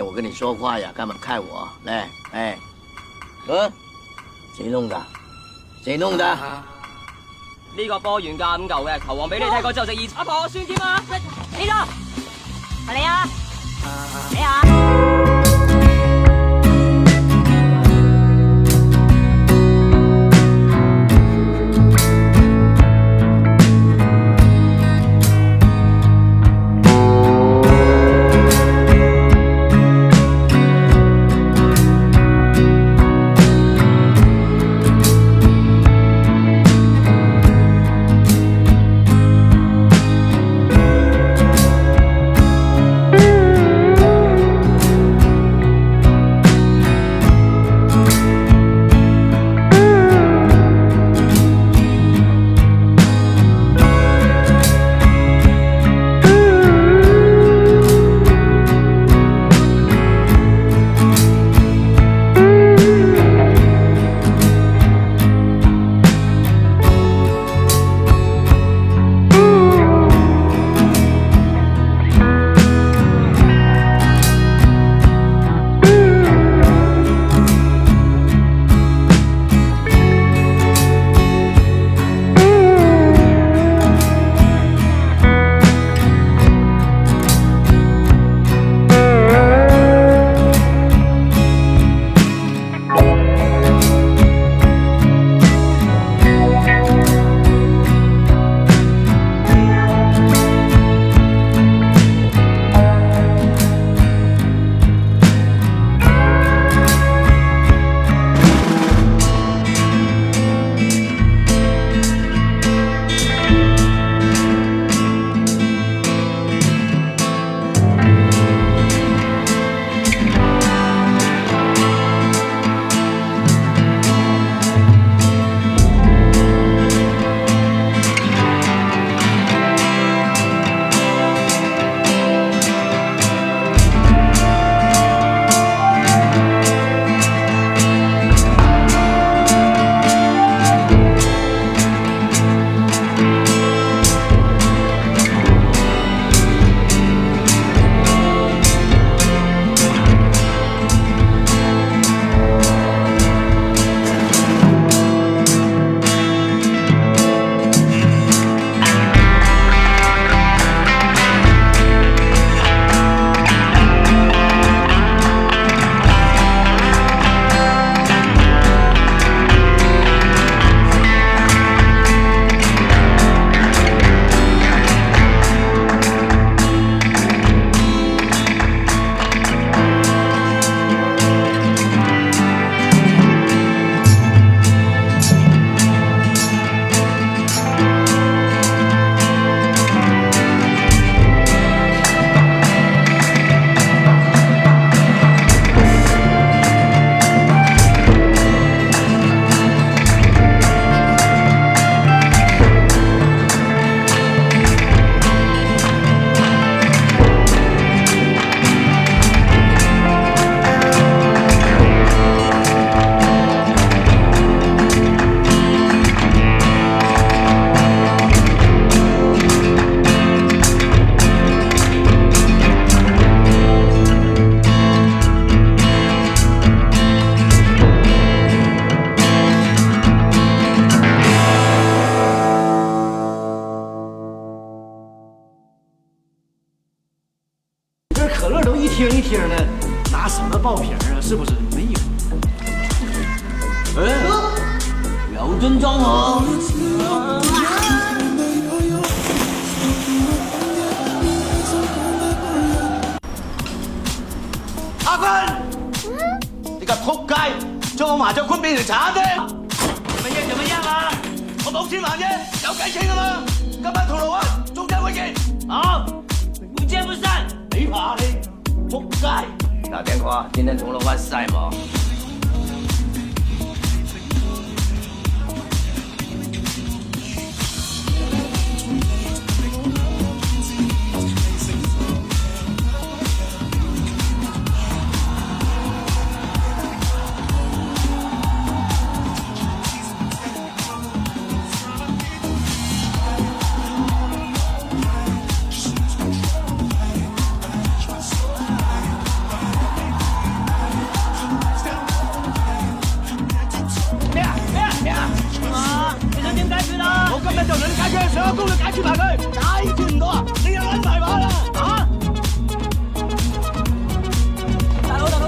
我跟你说话呀，干嘛看我？来，谁弄的？谁弄的？呢個波原價5嚿嘅，球王俾你睇過之後值2，阿婆算點啊？呢個係你啊？你啊？听一听的，拿什么爆瓶啊？是不是没有？有尊装哦。阿坤，你個仆街，將我麻雀坤變成橙的，怎麼樣啊？我冇錢還啫，有計傾㗎嘛。今晚銅鑼灣中間會見。好，不見不散。沒怕你，仆街。打電話，今天銅鑼灣塞嗎？有功就解決埋佢，解決唔到啊，你又撚埋把啦啊！大佬，打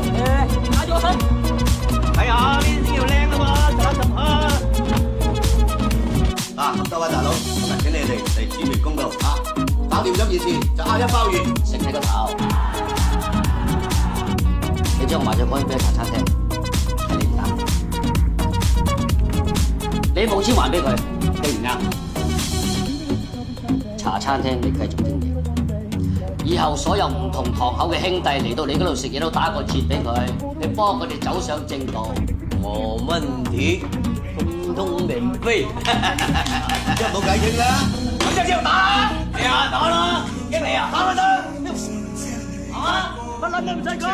住我身。睇下呢啲先叫靚啊嘛，打十啊！嗱，各位大佬，今日請你哋嚟主持公道啊！搞掂咗件事就嗌一鮑魚食你個頭。你將麻雀趕俾茶餐廳，係你唔啱。你冇錢還俾佢，你唔啱。茶餐廳你繼續經營，以後所有唔同堂口嘅兄弟嚟到你嗰度食嘢都打個折俾佢，你幫佢哋走上正道。冇問題，通通免費，即係冇計傾啦。咁就之後打啦，係啊，打啦，經理啊，打咪得，啊，乜撚都唔使講，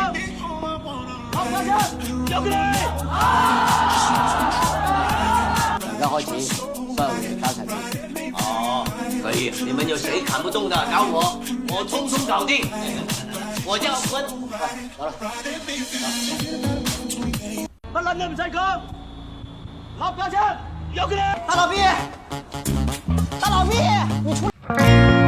落架車，有佢哋。而家開始，所有嘢交齊俾。哦，可以，你們有誰砍不動的找我通通搞定。我叫分，走啦。乜撚都唔使講，落架車，有佢哋。大老毕，大老毕，你出。